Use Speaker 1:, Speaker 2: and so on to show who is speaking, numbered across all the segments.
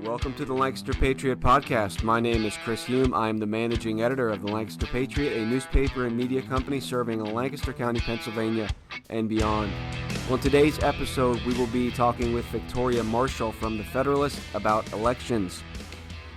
Speaker 1: Welcome to the Lancaster Patriot Podcast. My name is Chris Hume. I am the managing editor of the Lancaster Patriot, a newspaper and media company serving Lancaster County, Pennsylvania, and beyond. On today's episode, we will be talking with Victoria Marshall from the Federalist about elections.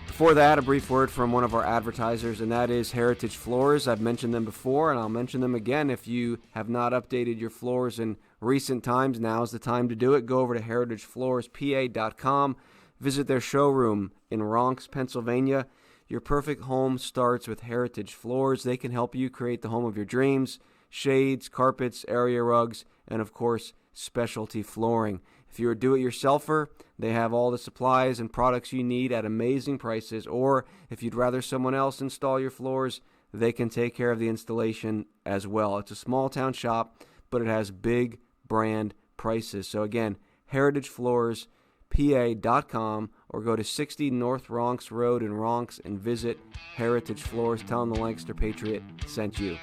Speaker 1: Before that, a brief word from one of our advertisers, and that is Heritage Floors. I've mentioned them before, and I'll mention them again. If you have not updated your floors in recent times, now is the time to do it. Go over to heritagefloorspa.com. Visit their showroom in Ronks, Pennsylvania. Your perfect home starts with Heritage Floors. They can help you create the home of your dreams: shades, carpets, area rugs, and of course, specialty flooring. If you're a do-it-yourselfer, they have all the supplies and products you need at amazing prices. Or if you'd rather someone else install your floors, they can take care of the installation as well. It's a small town shop, but it has big brand prices. So again, heritagefloorspa.com, or go to 60 North Ronks Road in Ronks and visit Heritage Floors. Tell them the Lancaster Patriot sent you.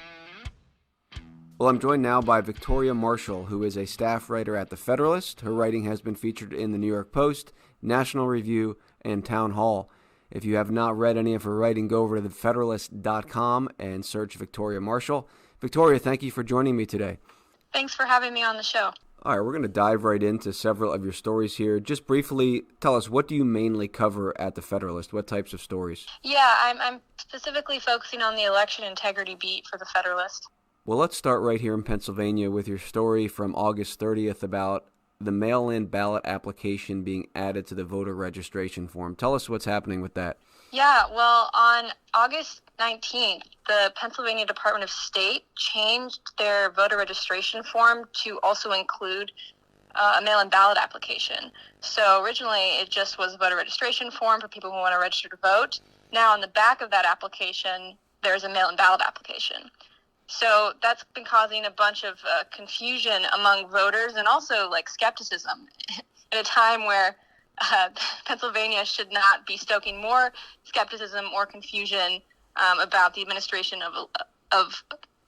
Speaker 1: Well, I'm joined now by Victoria Marshall, who is a staff writer at the Federalist. Her writing has been featured in the New York Post, National Review, and Town Hall. If you have not read any of her writing, go over to thefederalist.com and search Victoria Marshall. Victoria, thank you for joining me today.
Speaker 2: Thanks for having me on the show.
Speaker 1: All right, we're going to dive right into several of your stories here. Just briefly, tell us, what do you mainly cover at the Federalist? What types of stories?
Speaker 2: Yeah, I'm specifically focusing on the election integrity beat for the Federalist.
Speaker 1: Well, let's start right here in Pennsylvania with your story from August 30th about the mail-in ballot application being added to the voter registration form. Tell us what's happening with that.
Speaker 2: Yeah, well, on August 19th, the Pennsylvania Department of State changed their voter registration form to also include a mail-in ballot application. So originally, it just was a voter registration form for people who want to register to vote. Now, on the back of that application, there's a mail-in ballot application. So that's been causing a bunch of confusion among voters and also skepticism at a time where Pennsylvania should not be stoking more skepticism or confusion about the administration of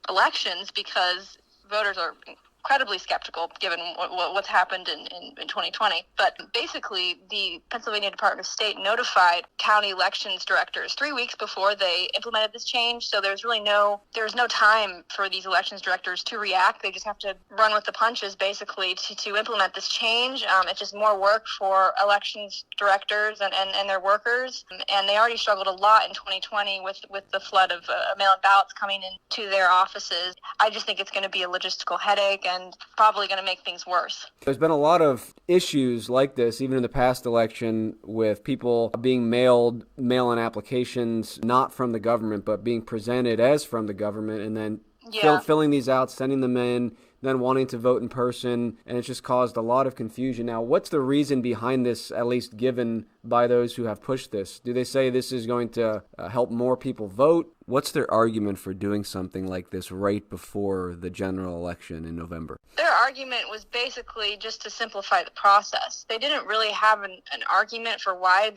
Speaker 2: elections, because voters are incredibly skeptical given what's happened in 2020. But basically, the Pennsylvania Department of State notified county elections directors 3 weeks before they implemented this change. So there's no time for these elections directors to react. They just have to run with the punches, basically, to implement this change. It's just more work for elections directors and their workers. And they already struggled a lot in 2020 with the flood of mail-in ballots coming into their offices. I just think it's going to be a logistical headache and probably going to make things worse.
Speaker 1: There's been a lot of issues like this, even in the past election, with people being mailed mail-in applications not from the government, but being presented as from the government, and then filling these out, sending them in, then wanting to vote in person, and it's just caused a lot of confusion. Now, what's the reason behind this, at least given by those who have pushed this? Do they say this is going to help more people vote? What's their argument for doing something like this right before the general election in November?
Speaker 2: Their argument was basically just to simplify the process. They didn't really have an argument for why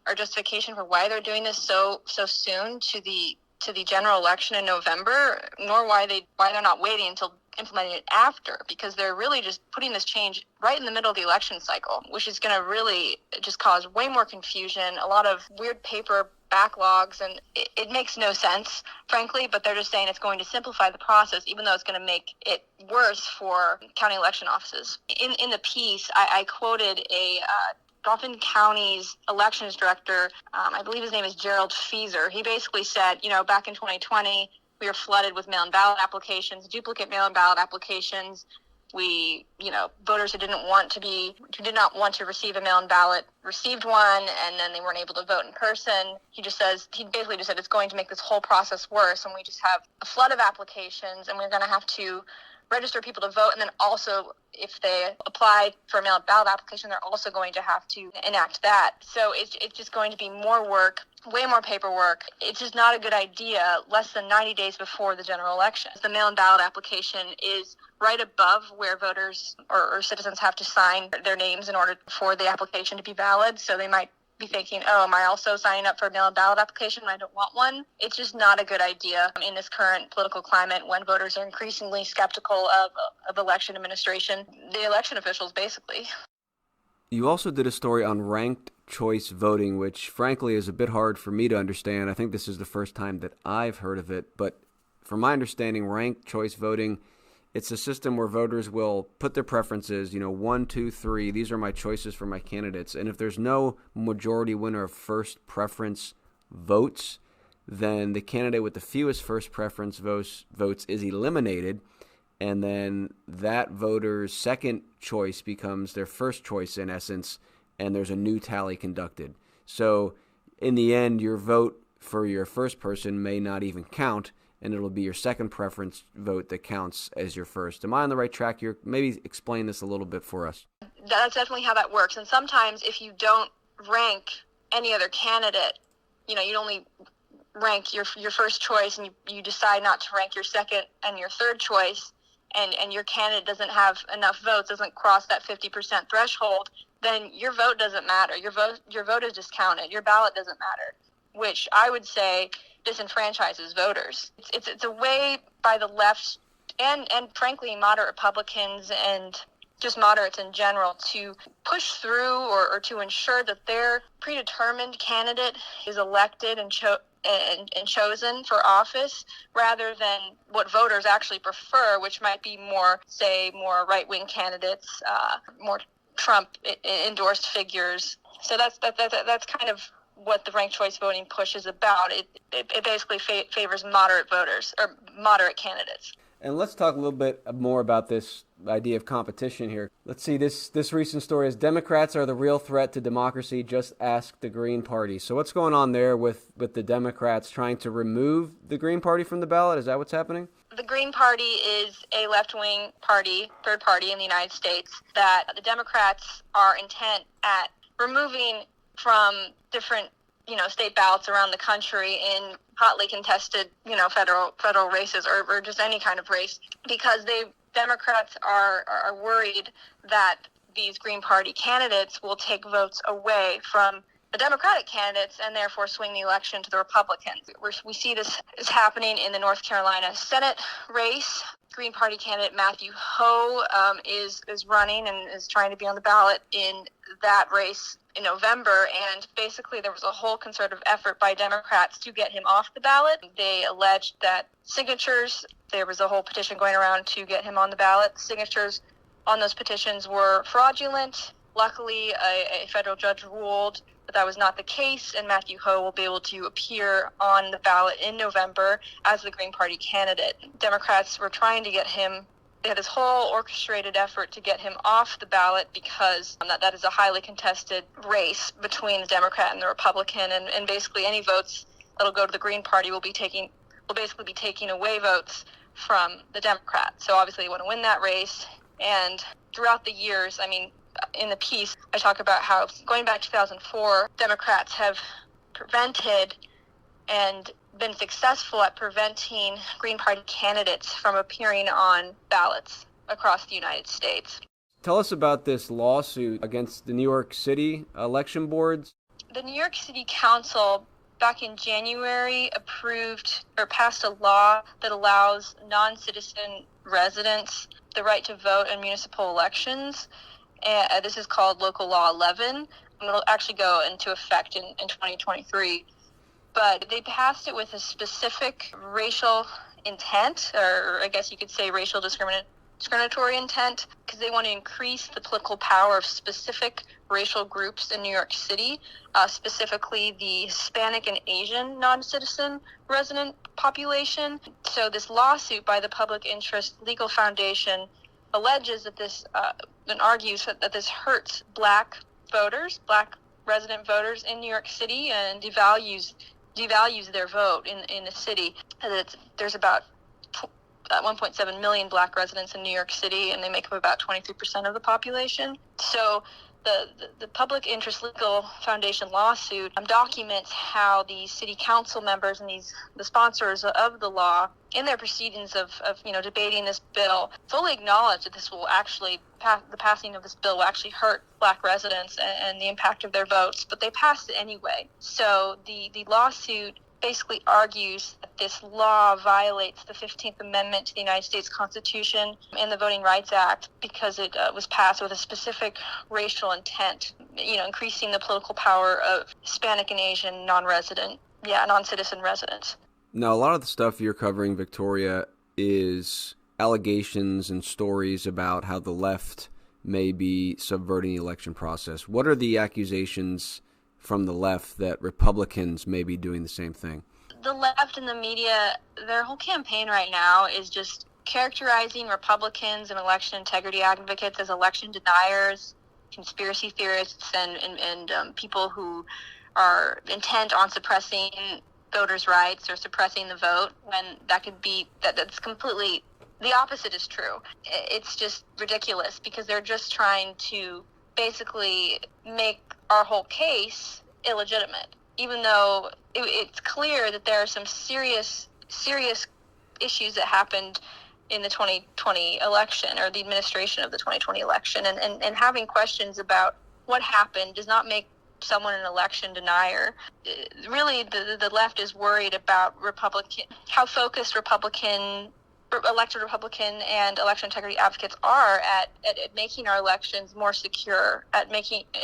Speaker 2: or justification for why they're doing this so soon to the general election in November, nor why they're not waiting until implementing it after, because they're really just putting this change right in the middle of the election cycle, which is going to really just cause way more confusion, a lot of weird paper backlogs, and it makes no sense, frankly, but they're just saying it's going to simplify the process, even though it's going to make it worse for county election offices. In the piece, I quoted a Dauphin County's elections director, I believe his name is Gerald Feeser. He basically said, back in 2020, we were flooded with mail-in ballot applications, duplicate mail-in ballot applications. Voters who did not want to receive a mail-in ballot received one, and then they weren't able to vote in person. He basically just said it's going to make this whole process worse, and we just have a flood of applications, and we're going to have to register people to vote, and then also, if they apply for a mail-in ballot application, they're also going to have to enact that. So it's just going to be more work, way more paperwork. It's just not a good idea less than 90 days before the general election. The mail-in ballot application is right above where voters or citizens have to sign their names in order for the application to be valid. So they might be thinking, am I also signing up for a mail-in ballot application when I don't want one? It's just not a good idea in this current political climate when voters are increasingly skeptical of election administration, the election officials, basically.
Speaker 1: You also did a story on ranked choice voting, which frankly is a bit hard for me to understand. I think this is the first time that I've heard of it, but from my understanding, ranked choice voting, it's a system where voters will put their preferences, 1, 2, 3, these are my choices for my candidates. And if there's no majority winner of first preference votes, then the candidate with the fewest first preference votes is eliminated. And then that voter's second choice becomes their first choice in essence, and there's a new tally conducted. So in the end, your vote for your first person may not even count, and it'll be your second preference vote that counts as your first. Am I on the right track here? Maybe explain this a little bit for us.
Speaker 2: That's definitely how that works. And sometimes if you don't rank any other candidate, you'd only rank your first choice, and you decide not to rank your second and your third choice, and your candidate doesn't have enough votes, doesn't cross that 50% threshold, then your vote doesn't matter. Your vote is discounted. Your ballot doesn't matter, which I would say disenfranchises voters. It's a way by the left and frankly moderate Republicans and just moderates in general to push through or to ensure that their predetermined candidate is elected and chosen for office, rather than what voters actually prefer, which might be more right-wing candidates, more Trump-endorsed figures. So that's kind of what the ranked choice voting push is about. It basically favors moderate voters or moderate candidates.
Speaker 1: And let's talk a little bit more about this idea of competition here. Let's see, this recent story is Democrats are the real threat to democracy, just ask the Green Party. So what's going on there with the Democrats trying to remove the Green Party from the ballot? Is that what's happening?
Speaker 2: The Green Party is a left-wing party, third party in the United States, that the Democrats are intent at removing from different state ballots around the country in hotly contested, federal races or just any kind of race, because Democrats are worried that these Green Party candidates will take votes away from the Democratic candidates and therefore swing the election to the Republicans. We see this is happening in the North Carolina Senate race. Green Party candidate Matthew Hoh is running and is trying to be on the ballot in that race in November, and basically there was a whole concerted effort by Democrats to get him off the ballot. They alleged that there was a whole petition going around to get him on the ballot. Signatures on those petitions were fraudulent. Luckily, a federal judge ruled that was not the case, and Matthew Hoh will be able to appear on the ballot in November as the Green Party candidate. Democrats were trying to get him. They had this whole orchestrated effort to get him off the ballot because that is a highly contested race between the Democrat and the Republican, and basically any votes that'll go to the Green Party will basically be taking away votes from the Democrats. So obviously they want to win that race. And throughout the years, in the piece, I talk about how going back to 2004, Democrats have prevented and been successful at preventing Green Party candidates from appearing on ballots across the United States.
Speaker 1: Tell us about this lawsuit against the New York City election boards.
Speaker 2: The New York City Council back in January passed a law that allows non-citizen residents the right to vote in municipal elections. This is called Local Law 11, and it'll actually go into effect in 2023. But they passed it with a specific racial intent, or I guess you could say racial discriminatory intent, because they want to increase the political power of specific racial groups in New York City, specifically the Hispanic and Asian non-citizen resident population. So this lawsuit by the Public Interest Legal Foundation alleges that this and argues that this hurts black resident voters in New York City and devalues their vote in the city. There's about 1.7 million black residents in New York City, and they make up about 23% of the population. So the Public Interest Legal Foundation lawsuit documents how the city council members and the sponsors of the law, in their proceedings of debating this bill, fully acknowledge that this will actually the passing of this bill will actually hurt black residents and the impact of their votes, but they passed it anyway. So the lawsuit basically argues that this law violates the 15th Amendment to the United States Constitution and the Voting Rights Act because it was passed with a specific racial intent, increasing the political power of Hispanic and Asian non-citizen residents.
Speaker 1: Now, a lot of the stuff you're covering, Victoria, is allegations and stories about how the left may be subverting the election process. What are the accusations from the left that Republicans may be doing the same thing?
Speaker 2: The left and the media, their whole campaign right now is just characterizing Republicans and election integrity advocates as election deniers, conspiracy theorists, and people who are intent on suppressing voters' rights or suppressing the vote, when that's completely, the opposite is true. It's just ridiculous because they're just trying to basically make our whole case illegitimate, even though it's clear that there are some serious issues that happened in the 2020 election, or the administration of the 2020 election, and having questions about what happened does not make someone an election denier. Really, the left is worried about how focused elected Republican and election integrity advocates are at making our elections more secure, at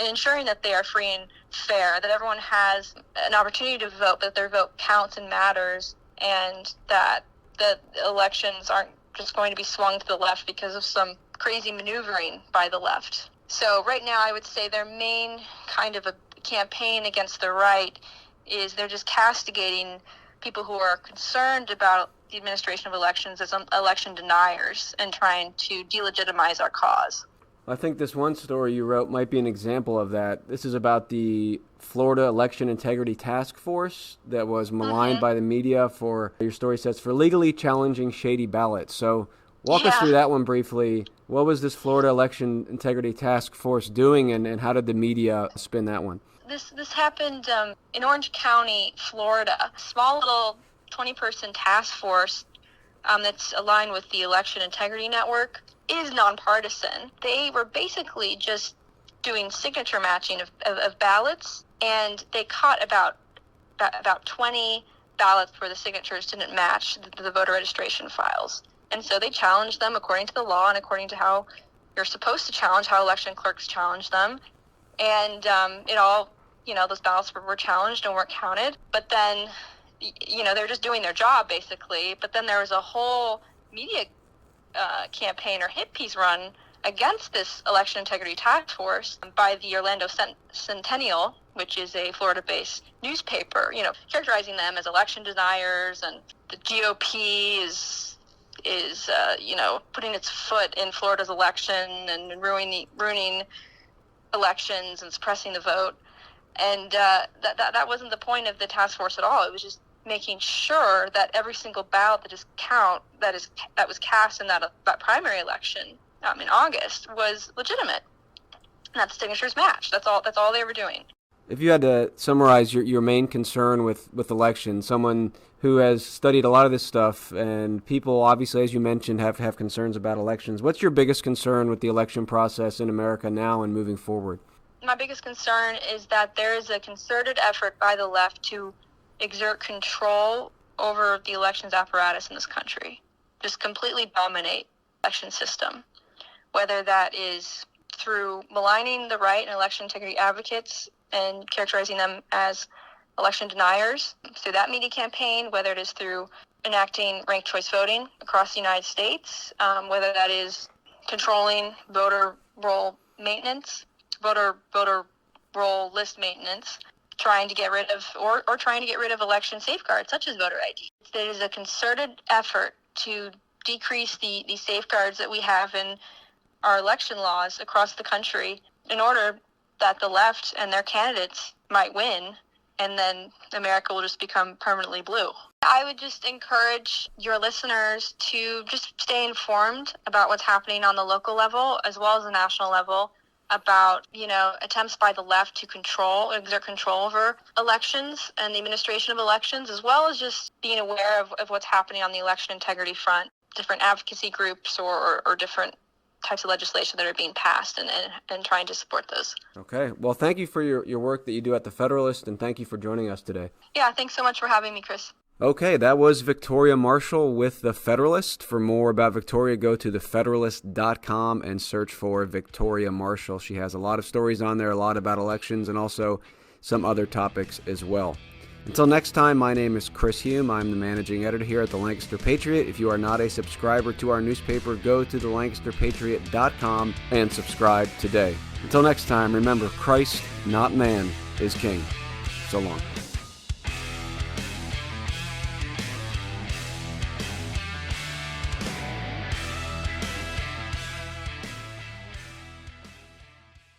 Speaker 2: ensuring that they are free and fair, that everyone has an opportunity to vote, that their vote counts and matters, and that the elections aren't just going to be swung to the left because of some crazy maneuvering by the left. So right now, I would say their main kind of a campaign against the right is they're just castigating people who are concerned about the administration of elections as election deniers and trying to delegitimize our cause.
Speaker 1: I think this one story you wrote might be an example of that. This is about the Florida Election Integrity Task Force that was maligned by the media for, your story says, for legally challenging shady ballots. So walk us through that one briefly. What was this Florida Election Integrity Task Force doing, and how did the media spin that one?
Speaker 2: This happened in Orange County, Florida. A small little 20-person task force that's aligned with the Election Integrity Network is nonpartisan. They were basically just doing signature matching of ballots, and they caught about 20 ballots where the signatures didn't match the voter registration files. And so they challenged them according to the law and according to how you're supposed to challenge, how election clerks challenge them. And those ballots were challenged and weren't counted. But then, they're just doing their job, basically. But then there was a whole media campaign or hit piece run against this election integrity task force by the Orlando Centennial, which is a Florida-based newspaper, characterizing them as election deniers, and the GOP is putting its foot in Florida's election and ruining elections and suppressing the vote. And that wasn't the point of the task force at all. It was just making sure that every single ballot that was cast in that primary election in August was legitimate, and that the signatures matched. That's all they were doing.
Speaker 1: If you had to summarize your main concern with elections, someone who has studied a lot of this stuff, and people obviously, as you mentioned, have concerns about elections, what's your biggest concern with the election process in America now and moving forward?
Speaker 2: My biggest concern is that there is a concerted effort by the left to exert control over the elections apparatus in this country, just completely dominate the election system, whether that is through maligning the right and election integrity advocates and characterizing them as election deniers through that media campaign, whether it is through enacting ranked choice voting across the United States, whether that is controlling voter roll maintenance, voter roll list maintenance, trying to get rid of or trying to get rid of election safeguards such as voter ID. There is a concerted effort to decrease the safeguards that we have in our election laws across the country in order that the left and their candidates might win, and then America will just become permanently blue. I would just encourage your listeners to just stay informed about what's happening on the local level as well as the national level, about, attempts by the left to exert control over elections and the administration of elections, as well as just being aware of what's happening on the election integrity front, different advocacy groups or different types of legislation that are being passed and trying to support those.
Speaker 1: Okay. Well, thank you for your work that you do at the Federalist, and thank you for joining us today.
Speaker 2: Yeah, thanks so much for having me, Chris.
Speaker 1: Okay, that was Victoria Marshall with the Federalist. For more about Victoria, go to thefederalist.com and search for Victoria Marshall. She has a lot of stories on there, a lot about elections, and also some other topics as well. Until next time, my name is Chris Hume. I'm the managing editor here at the Lancaster Patriot. If you are not a subscriber to our newspaper, go to thelancasterpatriot.com and subscribe today. Until next time, remember, Christ, not man, is king. So long.